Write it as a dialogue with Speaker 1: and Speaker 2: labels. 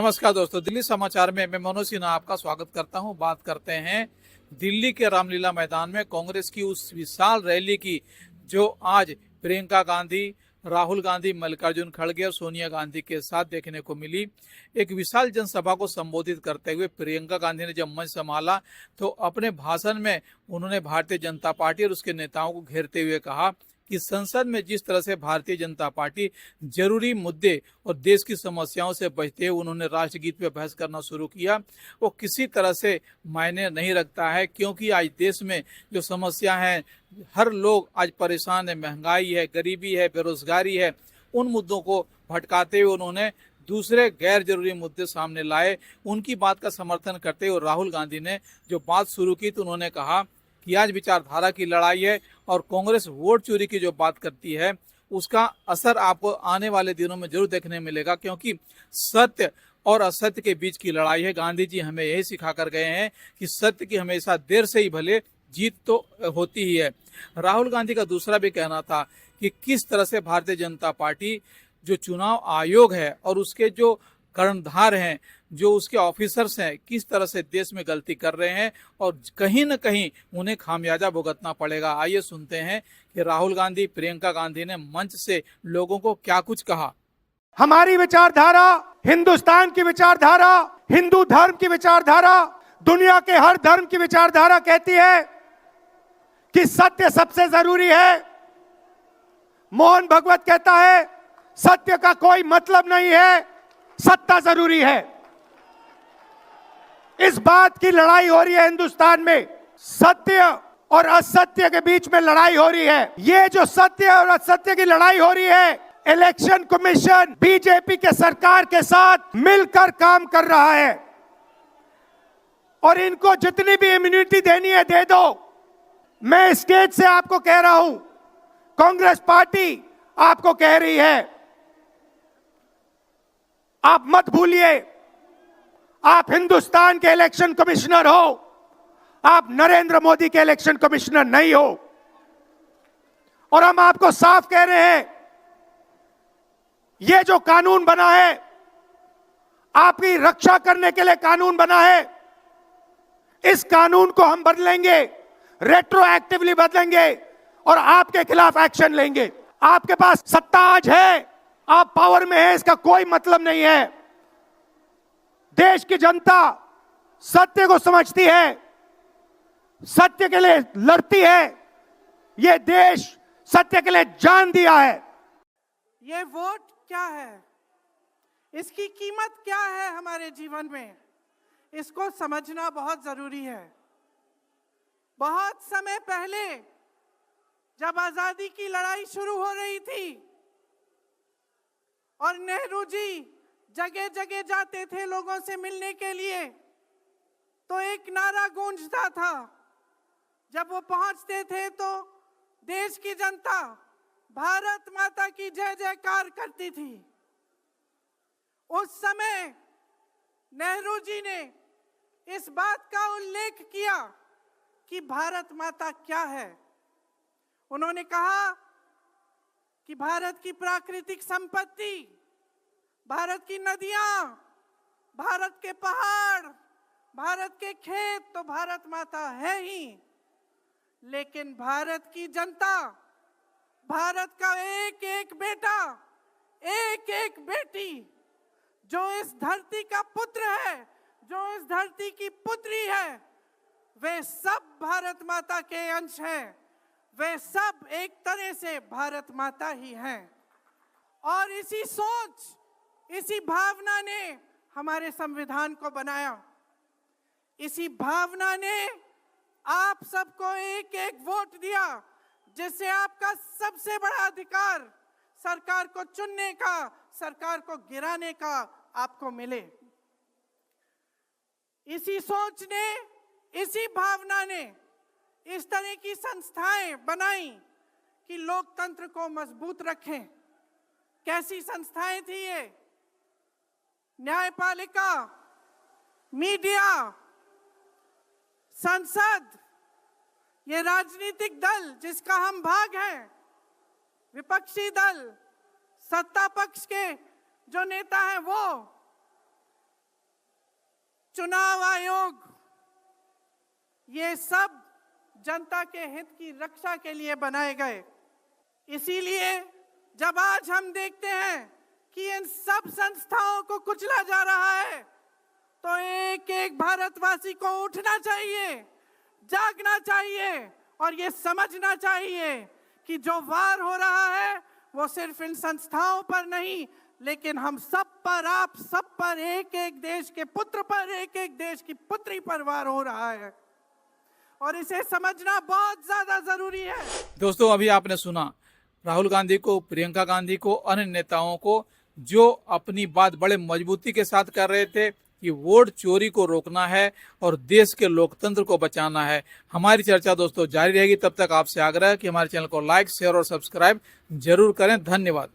Speaker 1: नमस्कार दोस्तों, दिल्ली समाचार में मैं मनोज सिन्हा आपका स्वागत करता हूं। बात करते हैं दिल्ली के रामलीला मैदान में कांग्रेस की उस विशाल रैली की जो आज प्रियंका गांधी, राहुल गांधी, मल्लिकार्जुन खड़गे और सोनिया गांधी के साथ देखने को मिली। एक विशाल जनसभा को संबोधित करते हुए प्रियंका गांधी ने जब मंच संभाला तो अपने भाषण में उन्होंने भारतीय जनता पार्टी और उसके नेताओं को घेरते हुए कहा कि संसद में जिस तरह से भारतीय जनता पार्टी जरूरी मुद्दे और देश की समस्याओं से बचते हुए उन्होंने राष्ट्रगीत पे बहस करना शुरू किया, वो किसी तरह से मायने नहीं रखता है, क्योंकि आज देश में जो समस्या है, हर लोग आज परेशान है। महंगाई है, गरीबी है, बेरोजगारी है। उन मुद्दों को भटकाते हुए उन्होंने दूसरे गैर जरूरी मुद्दे सामने लाए। उनकी बात का समर्थन करते हुए राहुल गांधी ने जो बात शुरू की तो उन्होंने कहा कि आज विचारधारा की लड़ाई है और कांग्रेस वोट चोरी की जो बात करती है उसका असर आपको आने वाले दिनों में जरूर देखने मिलेगा, क्योंकि सत्य और असत्य के बीच की लड़ाई है। गांधी जी हमें यही सिखा कर गए हैं कि सत्य की हमेशा देर से ही भले जीत तो होती ही है। राहुल गांधी का दूसरा भी कहना था कि किस तरह से भारतीय जनता पार्टी जो चुनाव आयोग है और उसके जो कर्णधार हैं, जो उसके ऑफिसर्स हैं, किस तरह से देश में गलती कर रहे हैं और कहीं न कहीं उन्हें खामियाजा भुगतना पड़ेगा। आइए सुनते हैं कि राहुल गांधी, प्रियंका गांधी ने मंच से लोगों को क्या कुछ कहा।
Speaker 2: हमारी विचारधारा, हिंदुस्तान की विचारधारा, हिंदू धर्म की विचारधारा, दुनिया के हर धर्म की विचारधारा कहती है कि सत्य सबसे जरूरी है। मोहन भगवत कहता है सत्य का कोई मतलब नहीं है, सत्ता जरूरी है। इस बात की लड़ाई हो रही है हिंदुस्तान में। सत्य और असत्य के बीच में लड़ाई हो रही है। ये जो सत्य और असत्य की लड़ाई हो रही है, इलेक्शन कमीशन बीजेपी के सरकार के साथ मिलकर काम कर रहा है और इनको जितनी भी इम्यूनिटी देनी है दे दो। मैं स्टेज से आपको कह रहा हूं, कांग्रेस पार्टी आपको कह रही है, आप मत भूलिए आप हिंदुस्तान के इलेक्शन कमिश्नर हो, आप नरेंद्र मोदी के इलेक्शन कमिश्नर नहीं हो। और हम आपको साफ कह रहे हैं, यह जो कानून बना है आपकी रक्षा करने के लिए कानून बना है। इस कानून को हम बदलेंगे, रेट्रोएक्टिवली बदलेंगे और आपके खिलाफ एक्शन लेंगे। आपके पास सत्ता आज है, आप पावर में हैं, इसका कोई मतलब नहीं है। देश की जनता सत्य को समझती है, सत्य के लिए लड़ती है। यह देश सत्य के लिए जान दिया है।
Speaker 3: ये वोट क्या है, इसकी कीमत क्या है हमारे जीवन में, इसको समझना बहुत जरूरी है। बहुत समय पहले जब आजादी की लड़ाई शुरू हो रही थी और नेहरू जी जगह जगह जाते थे लोगों से मिलने के लिए, तो एक नारा गूंजता था। जब वो पहुंचते थे तो देश की जनता भारत माता की जय जयकार करती थी। उस समय नेहरू जी ने इस बात का उल्लेख किया कि भारत माता क्या है। उन्होंने कहा कि भारत की प्राकृतिक संपत्ति, भारत की नदियां, भारत के पहाड़, भारत के खेत तो भारत माता है ही, लेकिन भारत की जनता, भारत का एक एक बेटा, एक एक बेटी जो इस धरती का पुत्र है, जो इस धरती की पुत्री है, वे सब भारत माता के अंश हैं। वे सब एक तरह से भारत माता ही हैं। और इसी सोच, इसी भावना ने हमारे संविधान को बनाया। इसी भावना ने आप सबको एक एक वोट दिया, जिससे आपका सबसे बड़ा अधिकार सरकार को चुनने का, सरकार को गिराने का आपको मिले। इसी सोच ने, इसी भावना ने इस तरह की संस्थाएं बनाई कि लोकतंत्र को मजबूत रखें। कैसी संस्थाएं थी ये? न्यायपालिका, मीडिया, संसद, ये राजनीतिक दल जिसका हम भाग हैं, विपक्षी दल, सत्ता पक्ष के जो नेता हैं वो, चुनाव आयोग, ये सब जनता के हित की रक्षा के लिए बनाए गए। इसीलिए जब आज हम देखते हैं कि इन सब संस्थाओं को कुचला जा रहा है, तो एक एक भारतवासी को उठना चाहिए, जागना चाहिए और ये समझना चाहिए कि जो वार हो रहा है वो सिर्फ इन संस्थाओं पर नहीं, लेकिन हम सब पर, आप सब पर, एक एक देश के पुत्र पर, एक एक देश की पुत्री पर वार हो रहा है और इसे समझना बहुत ज्यादा जरूरी है।
Speaker 1: दोस्तों, अभी आपने सुना राहुल गांधी को, प्रियंका गांधी को, अन्य नेताओं को जो अपनी बात बड़े मजबूती के साथ कर रहे थे कि वोट चोरी को रोकना है और देश के लोकतंत्र को बचाना है। हमारी चर्चा दोस्तों जारी रहेगी। तब तक आपसे आग्रह है कि हमारे चैनल को लाइक, शेयर और सब्सक्राइब जरूर करें। धन्यवाद।